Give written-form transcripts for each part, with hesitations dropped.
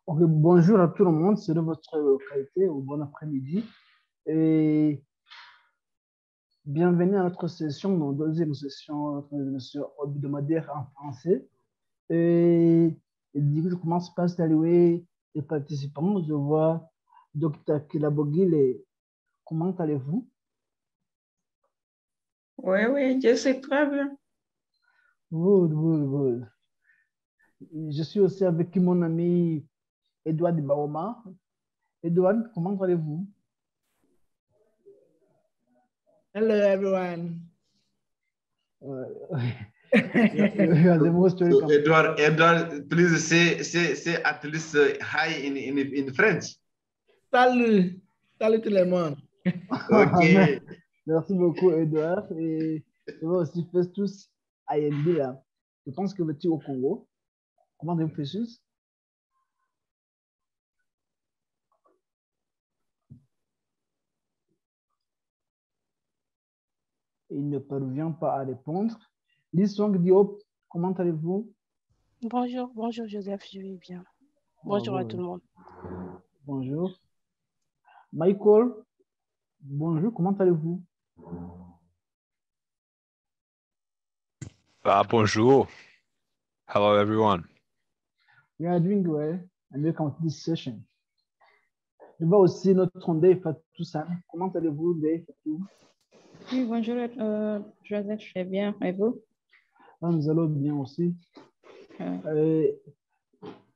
Ok, bonjour à tout le monde, c'est de votre qualité ou bon après-midi et bienvenue à notre session, notre deuxième session, notre session hebdomadaire en français. Et, et du coup, je commence par saluer les participants. Je vois Dr. Kilabogile, comment allez-vous? Oui, oui, je sais très bien. Good, good, good. Je suis aussi avec mon ami Edouard Baoma. Edouard, comment allez-vous? Hello, everyone. You are the most So welcome. Edward, please say at least hi in French. Salut. Salut tout le monde. Ok. Merci beaucoup, Edouard. Et je vois aussi Festus Ayembi là. Je pense que tu es au Congo. Comment tu Festus? Il ne parvient pas à répondre. Lisong Diop, comment allez-vous? Bonjour, bonjour Joseph, je vais bien. Bonjour à tout le monde. Bonjour. Michael, bonjour, comment allez-vous? Bonjour. Hello, everyone. We are doing well and welcome to this session. Je vois aussi notre Ndeye Fatou San. Comment allez-vous, Ndeye Fatou? Oui, bonjour, Joseph, je vais bien. Et vous? Nous allons bien aussi. Euh,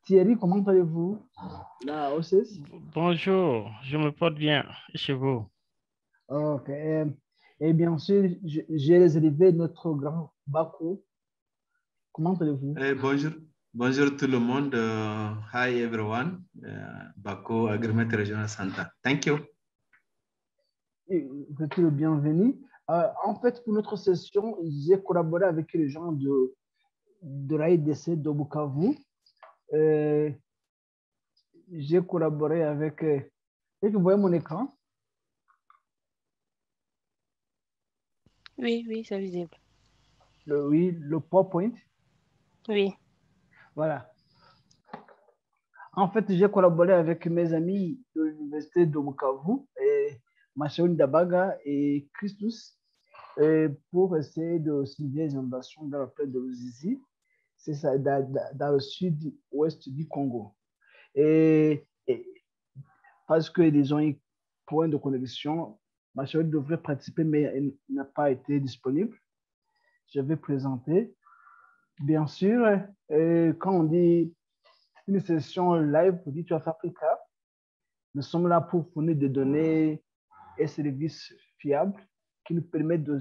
Thierry, comment allez-vous? La OCS? Bonjour, je me porte bien chez vous. Ok. Et bien sûr, j'ai réservé notre grand Bakou. Comment allez-vous? Bonjour tout le monde. Hi everyone. Bako Agrimet Regional Center. Thank you. Vous êtes le bienvenu. En fait, pour notre session, j'ai collaboré avec les gens de l'AIDC de Bukavu. J'ai collaboré avec... Est-ce que vous voyez mon écran? Oui, c'est visible. Oui, le PowerPoint. Oui. Voilà. En fait, j'ai collaboré avec mes amis de l'université de Bukavu, et Machaoun Dabaga et Christus, pour essayer de suivre les inondations dans la plaine de Ruzizi. C'est ça, dans le sud-ouest du Congo. Et parce qu'ils ont eu point de connexion, Machaoun devrait participer, mais il n'a pas été disponible. Je vais présenter. Bien sûr, quand on dit une session live pour Digital Africa, nous sommes là pour fournir des données et services fiables qui nous permettent de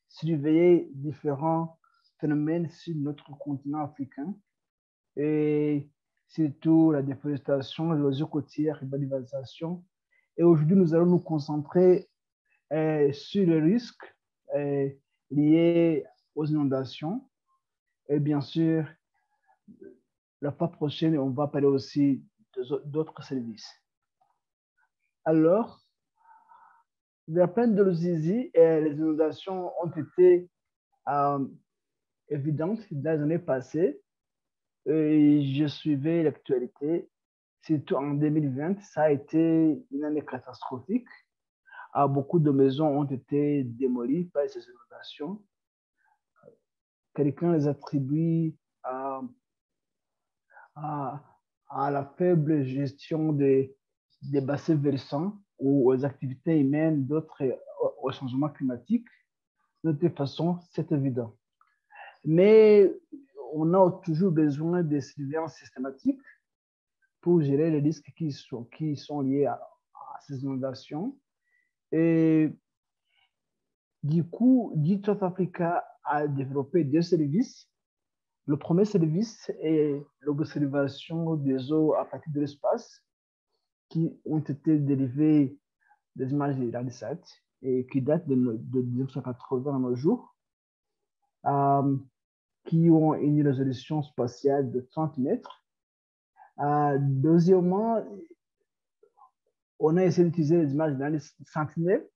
surveiller différents phénomènes sur notre continent africain et surtout la déforestation, l'érosion côtière, l'urbanisation. Et aujourd'hui, nous allons nous concentrer sur les risques liés aux inondations. Et bien sûr, la fois prochaine, on va parler aussi d'autres services. Alors, la plaine de Ruzizi et les inondations ont été évidentes dans les années passées. Et je suivais l'actualité, surtout en 2020. Ça a été une année catastrophique. Beaucoup de maisons ont été démolies par ces inondations. Quelqu'un les attribue à, à, à la faible gestion des bassins versants ou aux activités humaines, d'autres au changement climatique. De toute façon, c'est évident. Mais on a toujours besoin de surveillance systématique pour gérer les risques qui sont liés à ces inondations. Et du coup, Digital Africa a développé deux services. Le premier service est l'observation des eaux à partir de l'espace qui ont été dérivées des images de Landsat et qui datent de 1980 à nos jours, qui ont une résolution spatiale de 30 mètres. Deuxièmement, on a essayé d'utiliser les images de Sentinelle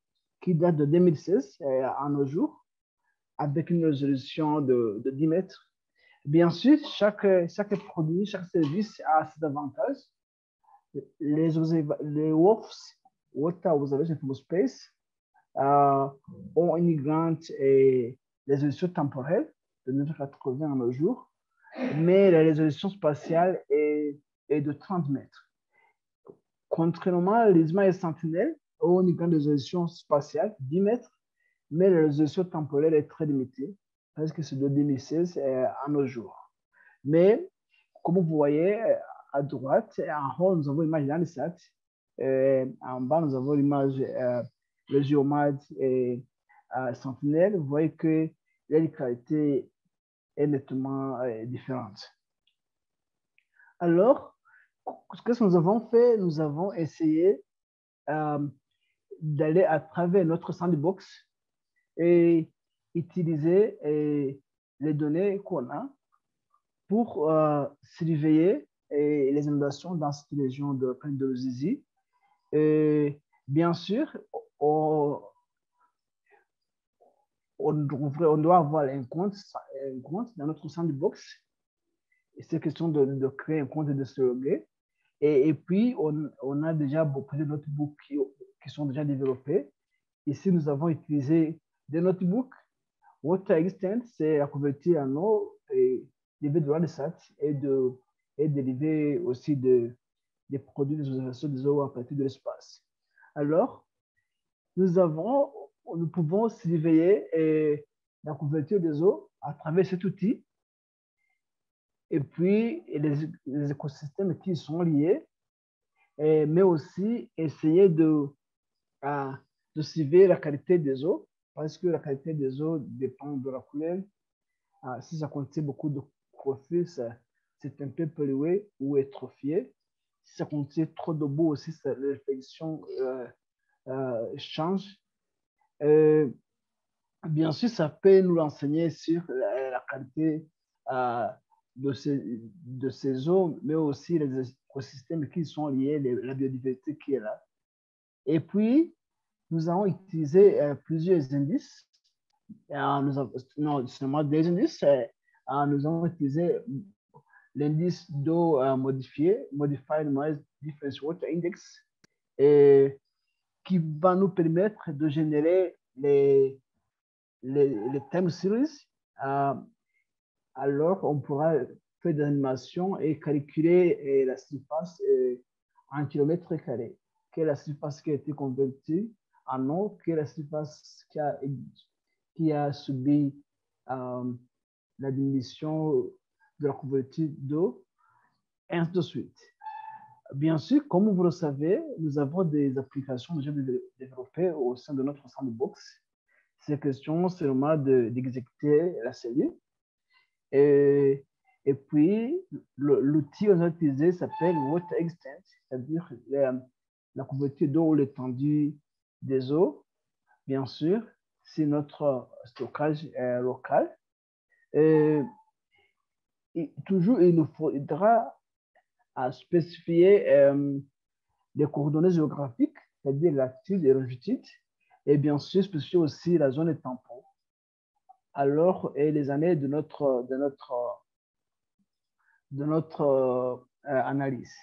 qui datent de 2016 à nos jours, avec une résolution de 10 mètres. Bien sûr, chaque produit, chaque service a ses avantages les WOFs, Water Observation from Space, ont une grande résolution temporelle de 980 en nos jours, mais la résolution spatiale est de 30 mètres. Contrairement, les images sentinelles ont une grande résolution spatiale, 10 mètres, mais la résolution temporelle est très limitée, parce que c'est de 2016 à nos jours. Mais, comme vous voyez, à droite, en haut, nous avons l'image d'Anisat, en bas, nous avons l'image le géomètre et sentinelle. Vous voyez que la qualité est nettement différente. Alors, ce que nous avons fait, nous avons essayé d'aller à travers notre sandbox et utiliser les données qu'on a pour surveiller les inondations dans cette région de Ruzizi. Et bien sûr, on doit avoir un compte dans notre sandbox. C'est question de créer un compte et de se loguer. Et puis, on a déjà beaucoup de notebooks qui sont déjà développés. Ici, nous avons utilisé des notebooks. Water Extent, c'est la couverture en eau et dérivé de Landsat et dérivé aussi des produits d'observation des eaux à partir de l'espace. Alors, nous pouvons surveiller la couverture des eaux à travers cet outil et puis les écosystèmes qui sont liés, mais aussi essayer de surveiller la qualité des eaux, parce que la qualité des eaux dépend de la couleur. Si ça contient beaucoup de chlorophylle, c'est un peu pollué ou étrophié. Si ça contient trop de boue aussi, la réflexion change. Bien sûr, ça peut nous renseigner sur la qualité de ces eaux, mais aussi les écosystèmes qui sont liés, la biodiversité qui est là. Et puis, nous avons utilisé plusieurs indices. Non, seulement des indices. Nous avons utilisé l'indice d'eau modifié, Modified Noise Difference Water Index, qui va nous permettre de générer les time series. Alors, on pourra faire des animations et calculer la surface en kilomètres carrés. Quelle est la surface qui a été convertie en eau, quelle est la surface qui a subi la diminution de la couverture d'eau, et ainsi de suite. Bien sûr, comme vous le savez, nous avons des applications déjà développées au sein de notre sandbox. C'est question seulement d'exécuter la cellule. Et puis, l'outil qu'on a utilisé s'appelle Water Extent, c'est-à-dire la couverture d'eau ou l'étendue des eaux. Bien sûr, c'est notre stockage local. Et toujours, il nous faudra spécifier les coordonnées géographiques, c'est-à-dire latitude et longitude, et bien sûr, spécifier aussi la zone de tampon. Alors, et les années de notre analyse.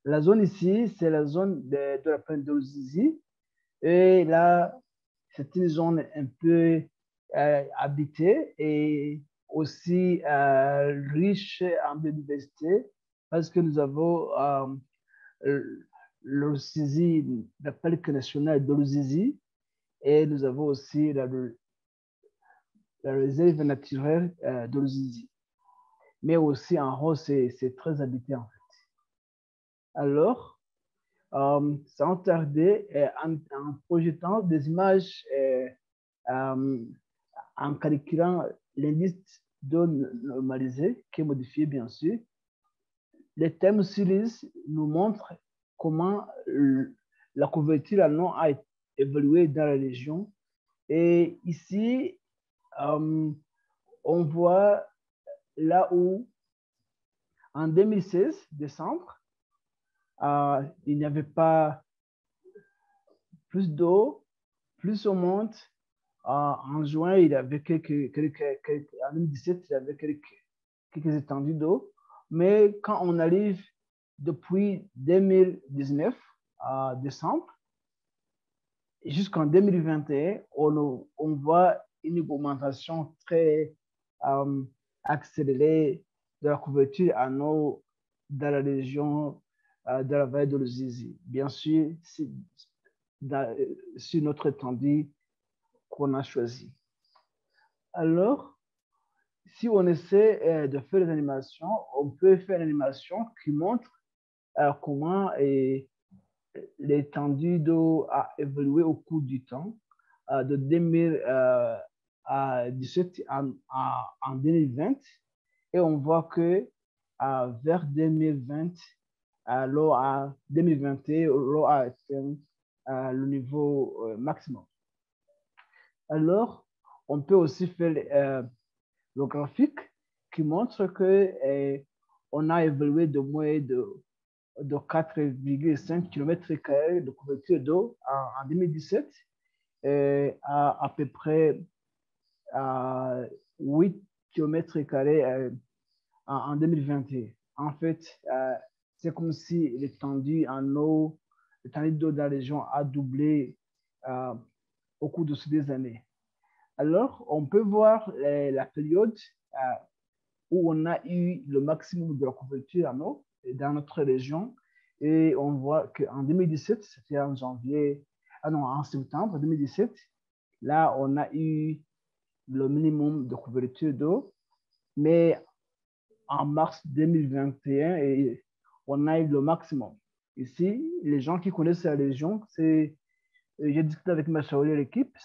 La zone ici, c'est la zone de la plaine de Ruzizi. Et là, c'est une zone un peu habitée et aussi riche en biodiversité parce que nous avons le Ruzizi, le parc national de Ruzizi, et nous avons aussi la réserve naturelle de Ruzizi. Mais aussi en haut, c'est très habité en fait. Alors, sans tarder, en projetant des images, en calculant l'indice d'eau normalisé, qui est modifié bien sûr, les thèmes series nous montrent comment la couverture en eau a évolué dans la région. Et ici, on voit là où, en 2016, décembre, il n'y avait pas plus d'eau, plus on monte. En juin, il y avait en 2017, il y avait quelques étendues d'eau. Mais quand on arrive depuis 2019 à décembre jusqu'en 2021, on voit une augmentation très accélérée de la couverture en eau dans la région de la vallée de l'Uzizi. Bien sûr, sur notre étendue qu'on a choisi. Alors, si on essaie de faire des animations, on peut faire une animation qui montre comment l'étendue d'eau a évolué au cours du temps, de 2017 en 2020. Et on voit que vers 2020, l'eau a 2021, l'eau a atteint le niveau maximum. Alors, on peut aussi faire le graphique qui montre que on a évolué de moins de 4,5 km² de couverture d'eau en 2017 à peu près 8 km² en 2021. En fait, c'est comme si l'étendue d'eau de la région a doublé au cours de ces 2 années. Alors, on peut voir la période où on a eu le maximum de la couverture en eau dans notre région. Et on voit qu'en 2017, c'était en septembre 2017, là, on a eu le minimum de couverture d'eau. Mais en mars 2021, on a eu le maximum. Ici, les gens qui connaissent la région, j'ai discuté avec ma chère et l'équipe,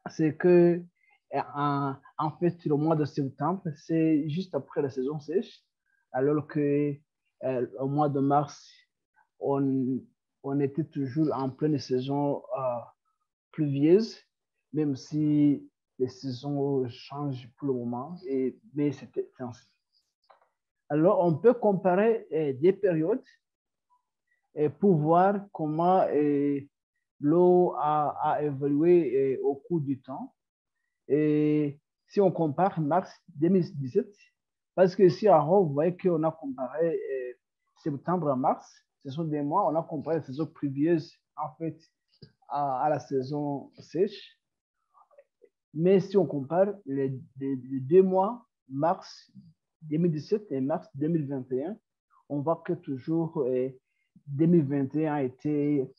c'est que en fait, le mois de septembre, c'est juste après la saison sèche, alors que au mois de mars, on était toujours en pleine saison pluvieuse, même si les saisons changent pour le moment, mais c'était ainsi. Alors, on peut comparer des périodes pour voir comment l'eau a évolué au cours du temps. Et si on compare mars 2017, parce que ici à Rome, vous voyez qu'on a comparé septembre à mars, ce sont des mois, on a comparé la saison pluvieuse en fait à la saison sèche. Mais si on compare les 2 mois, mars 2017 et mars 2021, on voit que toujours 2021 a été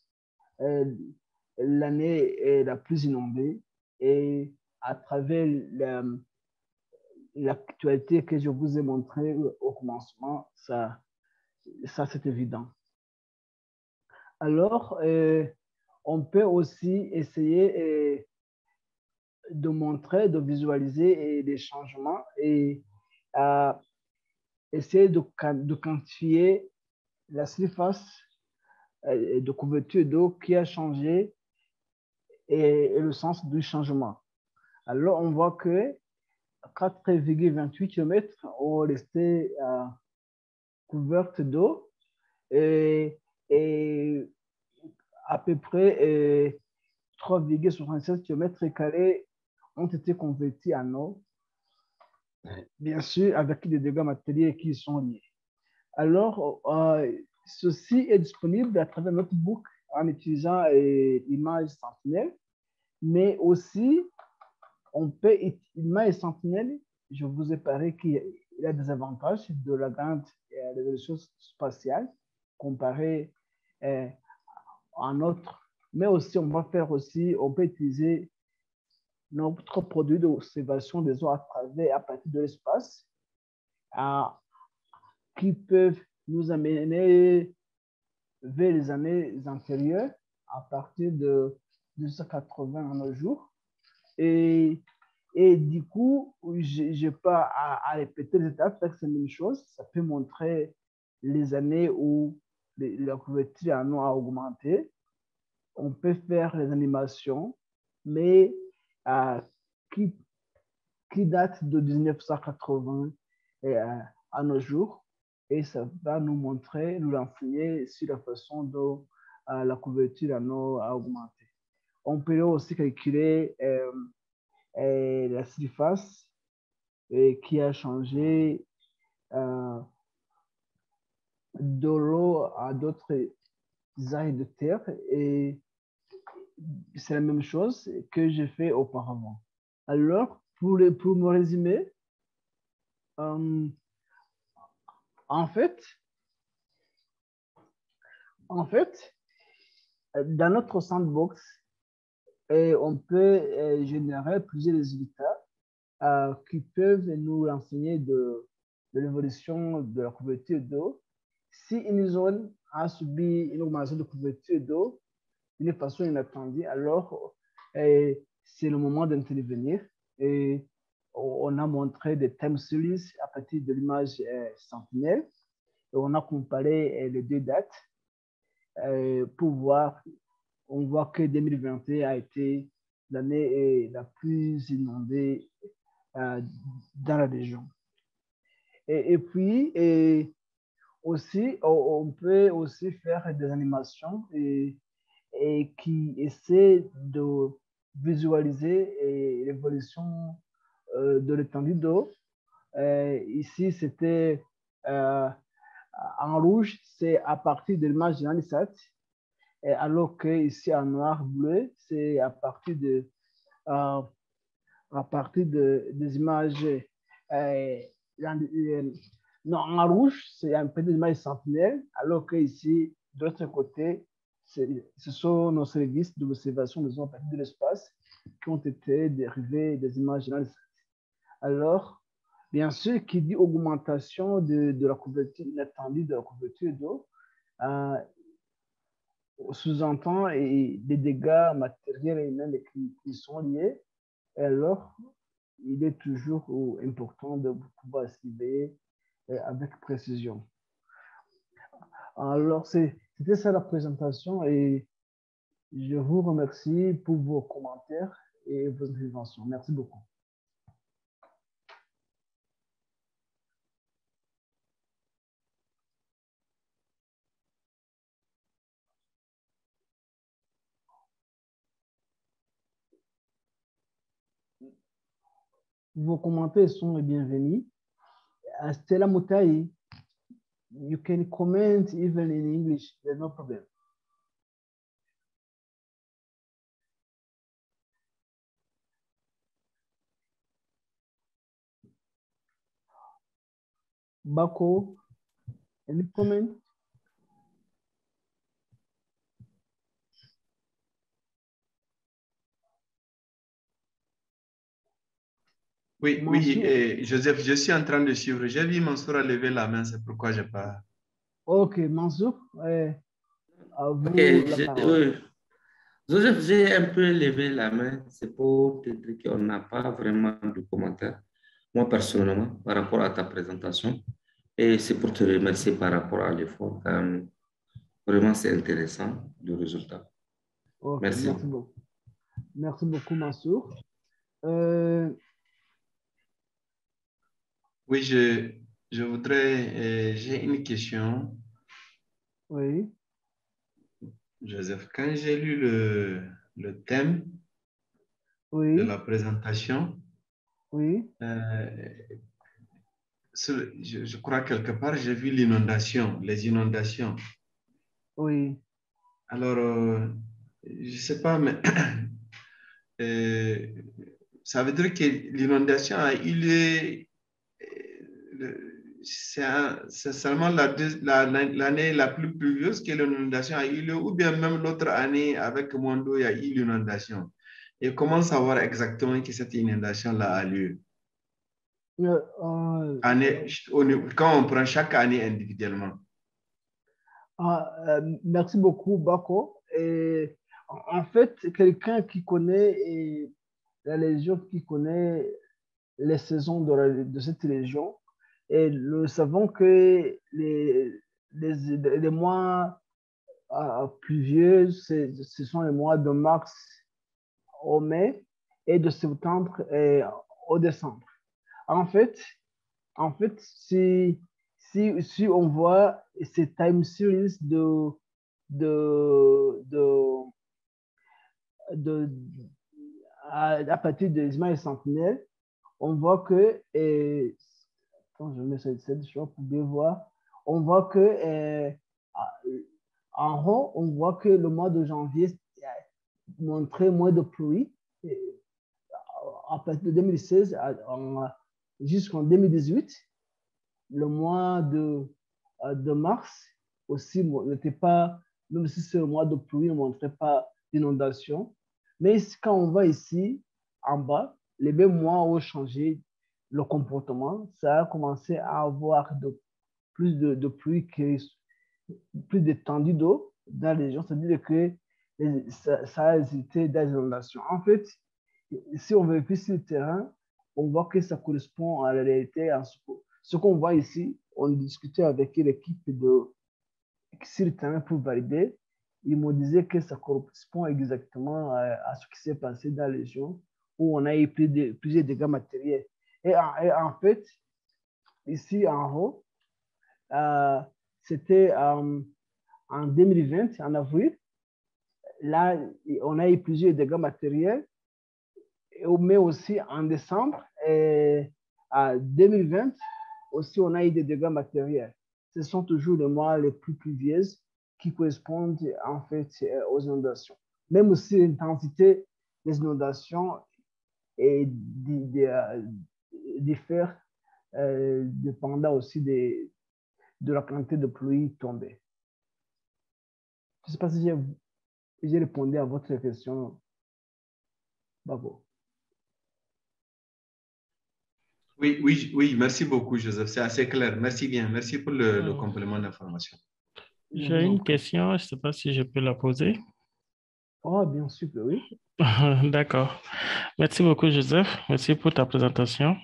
l'année la plus inondée et à travers l'actualité que je vous ai montrée au commencement, ça c'est évident. Alors, on peut aussi essayer de montrer, de visualiser des changements et essayer de quantifier la surface de couverture d'eau qui a changé et le sens du changement. Alors, on voit que 4,28 km ont resté couvertes d'eau et à peu près 3,67 km² ont été convertis en eau, bien sûr avec des dégâts matériels qui y sont liés. Alors, ceci est disponible à travers notre book en utilisant l'image Sentinel, mais aussi on peut, l'image Sentinel, je vous ai parlé qu'il y a des avantages de la grande résolution spatiale comparée à notre, mais aussi on peut utiliser notre produit d'observation des eaux à partir de l'espace qui peuvent nous amener vers les années antérieures à partir de 1980 à nos jours. Et du coup, je n'ai pas à répéter les étapes, c'est la même chose. Ça peut montrer les années où la couverture en eau a augmenté. On peut faire les animations, mais qui datent de 1980 à nos jours. Et ça va nous montrer, nous renseigner sur la façon dont la couverture en eau a augmenté. On peut aussi calculer la surface qui a changé de l'eau à d'autres aires de terre et c'est la même chose que j'ai fait auparavant. Alors, pour me résumer, en fait, dans notre sandbox, on peut générer plusieurs résultats qui peuvent nous renseigner de l'évolution de la couverture d'eau. Si une zone a subi une augmentation de couverture d'eau d'une façon inattendue, alors c'est le moment d'intervenir. Et on a montré des time series à partir de l'image Sentinelle. Et on a comparé les deux dates pour voir. On voit que 2021 a été l'année la plus inondée dans la région. Et puis, aussi, on peut aussi faire des animations qui essaient de visualiser l'évolution de l'étendue d'eau. Ici, c'était en rouge, c'est à partir de l'image de l'ANISAT, alors que ici en noir bleu, c'est à partir des images non, en rouge, c'est un peu des images sentinelles, alors que ici, de l'autre côté, ce sont nos services d'observation des zones de l'espace qui ont été dérivés des images. Alors, bien sûr, qui dit augmentation de la couverture, inattendue de la couverture d'eau, sous-entend des dégâts matériels et humains qui sont liés. Et alors, il est toujours important de pouvoir cibler avec précision. Alors, c'était ça la présentation et je vous remercie pour vos commentaires et vos interventions. Merci beaucoup. Vos commentaires sont les bienvenus. Stella Mutahi, you can comment even in English, there's no problem. Bako, any comment? Oui, Joseph, je suis en train de suivre. J'ai vu Mansour a levé la main, c'est pourquoi je n'ai pas. Ok, Mansour, à vous la parole. Joseph, j'ai un peu levé la main, c'est pour te dire qu'on n'a pas vraiment de commentaires, moi personnellement, par rapport à ta présentation. Et c'est pour te remercier par rapport à l'effort. Vraiment, c'est intéressant, le résultat. Okay, merci. Merci beaucoup. Merci beaucoup, Mansour. Oui, je voudrais, j'ai une question. Oui. Joseph, quand j'ai lu le thème oui. de la présentation, oui. Je crois quelque part, j'ai vu l'inondation, les inondations. Oui. Alors, je ne sais pas, mais ça veut dire que l'inondation a eu lieu, c'est seulement l'année la plus pluvieuse que l'inondation a eu lieu, ou bien même l'autre année avec Mondo, il y a eu l'inondation. Et comment savoir exactement que cette inondation-là a lieu? Quand on prend chaque année individuellement. Merci beaucoup, Bako. Et, en fait, quelqu'un qui connaît la région, qui connaît les saisons de cette région, et nous savons que les mois pluvieux, ce sont les mois de mars au mai et de septembre au décembre. En fait, si on voit ces time series à partir des images sentinelles, on voit que, attends, je mets ça ici, pour bien voir, on voit que en haut, on voit que le mois de janvier montrait moins de pluie. À partir de 2016 jusqu'en 2018, le mois de mars aussi n'était pas, même si c'est le mois de pluie, ne montrait pas d'inondation. Mais quand on va ici, en bas, les mêmes mois ont changé le comportement. Ça a commencé à avoir plus de pluie, plus d'étendue d'eau dans la région. C'est-à-dire que ça a hésité dans les inondations. En fait, si on vérifie sur le terrain, on voit que ça correspond à la réalité. Ce qu'on voit ici, on discutait avec l'équipe sur le terrain pour valider. Ils me disaient que ça correspond exactement à ce qui s'est passé dans la région où on a eu plusieurs dégâts matériels. Et en fait, ici en haut, c'était en 2020, en avril. Là, on a eu plusieurs dégâts matériels, mais aussi en décembre en 2020, aussi on a eu des dégâts matériels. Ce sont toujours les mois les plus pluvieux qui correspondent en fait aux inondations. Même aussi l'intensité des inondations diffère dépendant aussi de la quantité de pluie tombée. Je ne sais pas si j'ai répondu à votre question. Bravo. Oui, merci beaucoup, Joseph. C'est assez clair. Merci bien. Merci pour le complément d'information. J'ai une question, je ne sais pas si je peux la poser. Oh, bien sûr que oui. D'accord. Merci beaucoup, Joseph. Merci pour ta présentation.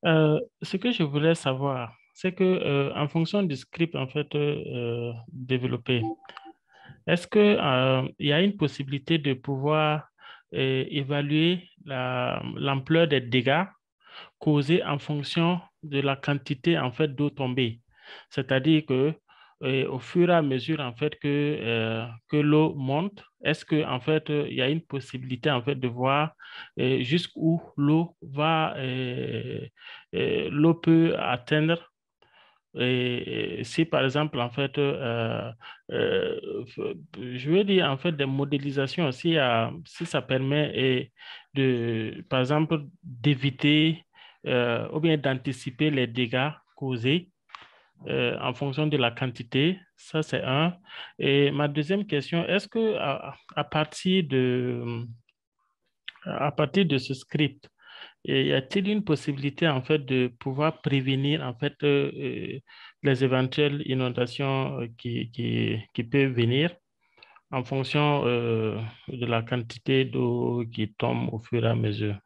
Ce que je voulais savoir, c'est que en fonction du script en fait développé, est-ce que il y a une possibilité de pouvoir évaluer l'ampleur des dégâts causés en fonction de la quantité en fait d'eau tombée? C'est-à-dire que au fur et à mesure en fait que l'eau monte, est-ce que en fait il y a une possibilité en fait de voir jusqu'où l'eau l'eau peut atteindre? Et si par exemple, en fait, je veux dire, en fait, des modélisations aussi, si ça permet par exemple, d'éviter ou bien d'anticiper les dégâts causés en fonction de la quantité, ça c'est un. Et ma deuxième question, est-ce que à partir de ce script, et y a-t-il une possibilité en fait de pouvoir prévenir en fait les éventuelles inondations qui peuvent venir en fonction de la quantité d'eau qui tombe au fur et à mesure?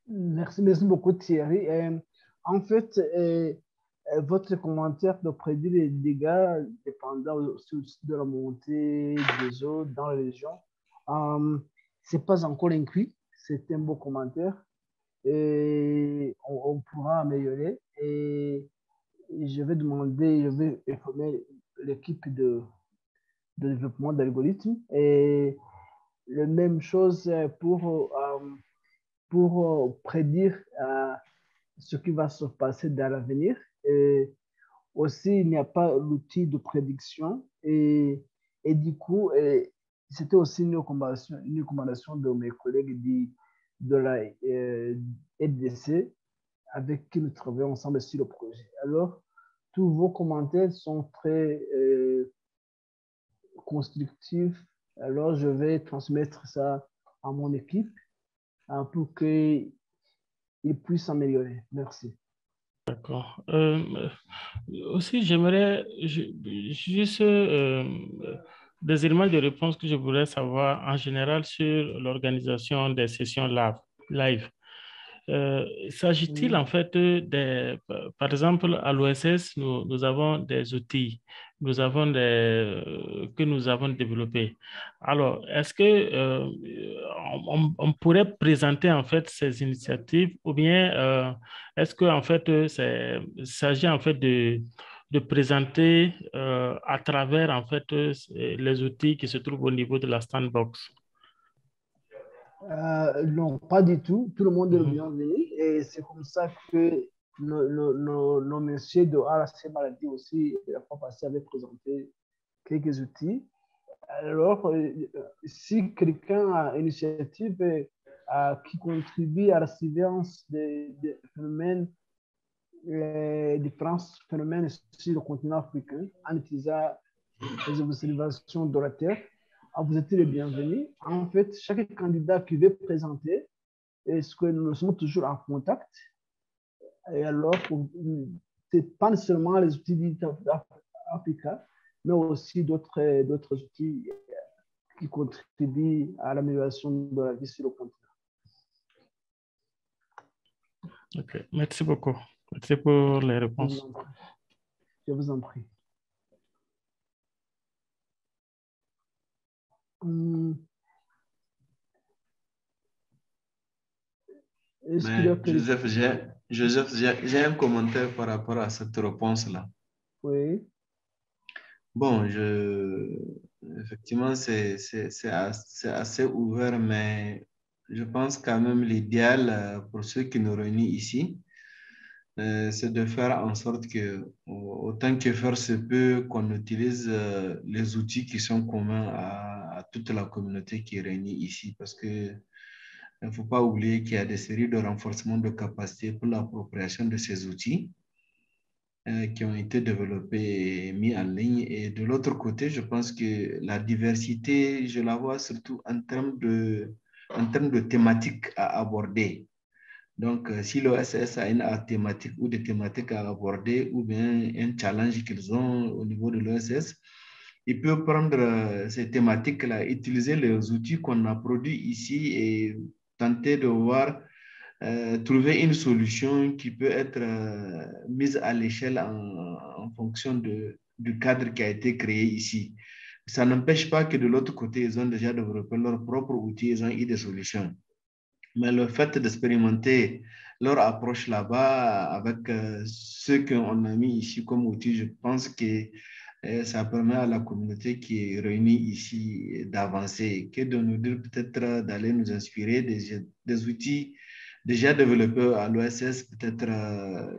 Merci beaucoup Thierry. En fait, votre commentaire de prédire les dégâts dépendant de la montée des eaux dans la région, ce n'est pas encore inclus. C'est un beau commentaire et on pourra améliorer. Et je vais informer l'équipe de développement d'algorithmes. Et la même chose pour prédire ce qui va se passer dans l'avenir. Aussi, il n'y a pas l'outil de prédiction. Et du coup, c'était aussi une recommandation de mes collègues de la FDC avec qui nous travaillons ensemble sur le projet. Alors, tous vos commentaires sont très constructifs. Alors, je vais transmettre ça à mon équipe pour qu'ils puissent s'améliorer. Merci. D'accord. Aussi, j'aimerais juste des éléments de réponse que je voudrais savoir en général sur l'organisation des sessions live. S'agit-il en fait par exemple, à l'OSS, nous avons des outils que nous avons développés. Alors, est-ce que on pourrait présenter en fait ces initiatives ou bien est-ce que en fait il s'agit en fait de présenter à travers en fait les outils qui se trouvent au niveau de la sandbox? Non, pas du tout. Tout le monde est le bienvenu et c'est comme ça que nos messieurs de RC Maladie aussi, la fois passée, avaient présenté quelques outils. Alors, si quelqu'un a une initiative qui contribue à la surveillance des phénomènes, les différents phénomènes sur le continent africain en utilisant les observations de la Terre, vous êtes les bienvenus. En fait, chaque candidat qui veut présenter, est-ce que nous sommes toujours en contact? Et alors, ce n'est pas seulement les outils d'Africa, mais aussi d'autres outils qui contribuent à l'amélioration de la vie sur le continent. Ok, merci beaucoup. Merci pour les réponses. Je vous en prie. Joseph, j'ai un commentaire par rapport à cette réponse-là. Oui. Bon, effectivement, c'est assez ouvert, mais je pense quand même l'idéal pour ceux qui nous réunissent ici, c'est de faire en sorte que, autant que faire se peut, qu'on utilise les outils qui sont communs à toute la communauté qui est réunie ici, parce que il ne faut pas oublier qu'il y a des séries de renforcement de capacité pour l'appropriation de ces outils qui ont été développés et mis en ligne. Et de l'autre côté, je pense que la diversité, je la vois surtout en termes de thématiques à aborder. Donc, si l'OSS a une thématique ou des thématiques à aborder ou bien un challenge qu'ils ont au niveau de l'OSS, ils peuvent prendre ces thématiques-là, utiliser les outils qu'on a produits ici et tenter de voir, trouver une solution qui peut être mise à l'échelle en fonction du cadre qui a été créé ici. Ça n'empêche pas que de l'autre côté, ils ont déjà développé leurs propres outils, ils ont eu des solutions. Mais le fait d'expérimenter leur approche là-bas avec ceux qu'on a mis ici comme outils, je pense que ça permet à la communauté qui est réunie ici d'avancer, que de nous dire peut-être d'aller nous inspirer des outils déjà développés à l'OSS, peut-être,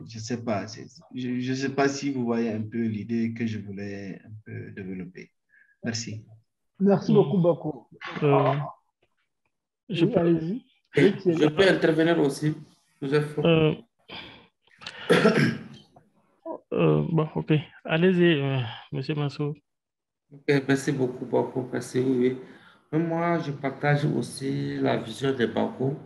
je ne sais pas. Je ne sais pas si vous voyez un peu l'idée que je voulais un peu développer. Merci. Merci beaucoup. Je peux intervenir aussi, Joseph. Bon, ok. Allez-y, Monsieur Mansour. Okay, merci beaucoup. Merci, oui. Mais moi, je partage aussi la vision de Bako.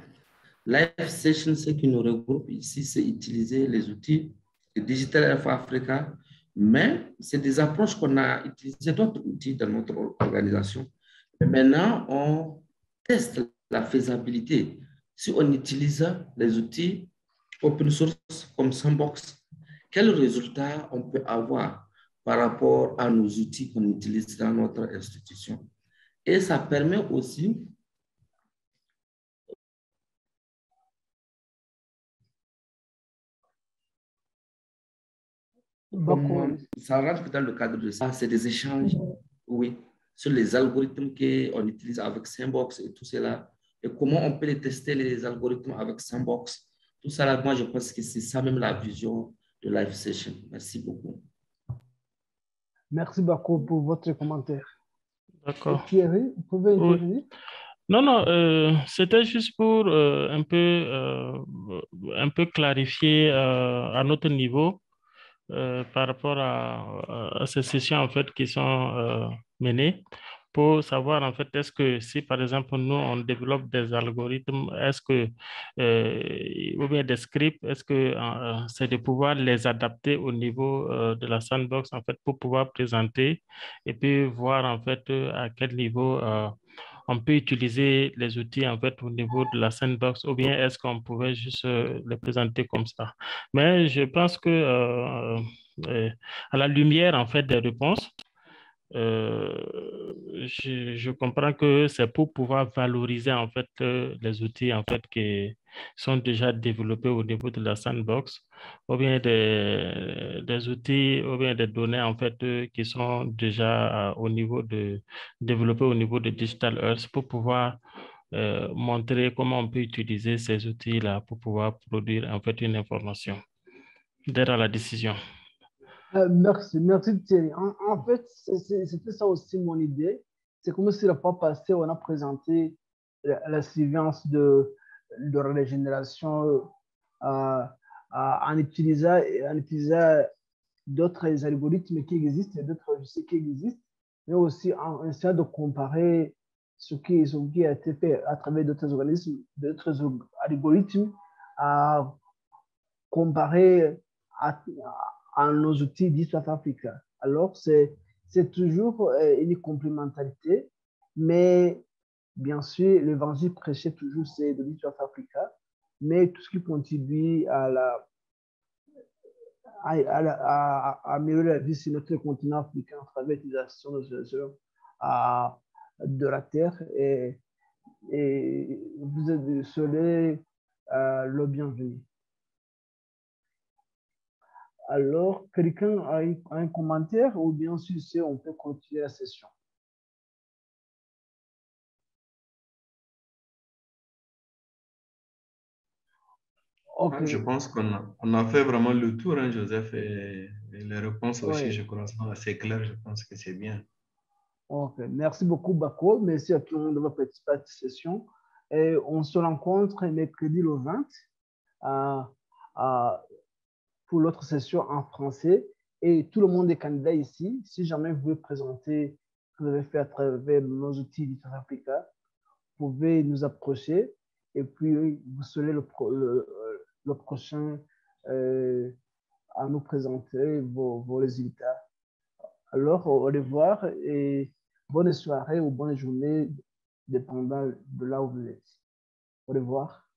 Live Session, ce qui nous regroupe ici, c'est utiliser les outils de Digital Info Africa, mais c'est des approches qu'on a utilisées, d'autres outils dans notre organisation. Et maintenant, on teste la faisabilité. Si on utilise les outils open source comme Sandbox, quels résultats on peut avoir par rapport à nos outils qu'on utilise dans notre institution? Et ça permet aussi ça rentre dans le cadre de ça, c'est des échanges, oui, sur les algorithmes qu'on utilise avec Sandbox et tout cela, et comment on peut les tester, les algorithmes avec Sandbox. Tout ça, là, moi, je pense que c'est ça même la vision de Live Session. Merci beaucoup. Merci beaucoup pour votre commentaire. D'accord. Thierry, vous pouvez intervenir? Non, c'était juste pour un peu clarifier à notre niveau par rapport à ces sessions en fait qui sont menées pour savoir en fait est-ce que si par exemple nous on développe des algorithmes, est-ce que ou bien des scripts, est-ce que c'est de pouvoir les adapter au niveau de la sandbox en fait pour pouvoir présenter et puis voir en fait à quel niveau on peut utiliser les outils en fait au niveau de la sandbox ou bien est-ce qu'on pouvait juste les présenter comme ça. Mais je pense que à la lumière en fait des réponses, je comprends que c'est pour pouvoir valoriser en fait les outils en fait qui sont déjà développés au niveau de la sandbox ou bien des outils ou bien des données en fait qui sont déjà développés au niveau de Digital Earth pour pouvoir montrer comment on peut utiliser ces outils-là pour pouvoir produire en fait une information. d'aide à la décision. Merci Thierry. En fait, c'était ça aussi mon idée. C'est comme si la fois passée, on a présenté la surveillance de la régénération en utilisant d'autres algorithmes qui existent et d'autres logiciels qui existent, mais aussi en essayant de comparer ce qui a été fait à travers d'autres organismes, d'autres algorithmes, à comparer à nos outils d'East Africa. Alors, c'est toujours une complémentarité, mais bien sûr, l'évangile prêché toujours, c'est de l'East Africa, mais tout ce qui contribue à améliorer la vie sur notre continent africain à travers l'utilisation de la terre, et vous serez le bienvenu. Alors, quelqu'un a un commentaire ou bien si on peut continuer la session? Okay. Je pense qu'on a fait vraiment le tour, hein, Joseph, et les réponses aussi, je crois, sont assez claires. Je pense que c'est bien. Ok, merci beaucoup, Bako. Merci à tout le monde d'avoir participé à cette session. Et on se rencontre mercredi le 20 pour l'autre session en français. Et tout le monde est candidat ici. Si jamais vous voulez présenter ce que vous avez fait à travers nos outils d'East Africa, vous pouvez nous approcher et puis vous serez le prochain à nous présenter vos résultats. Alors, au revoir et bonne soirée ou bonne journée, dépendant de là où vous êtes. Au revoir.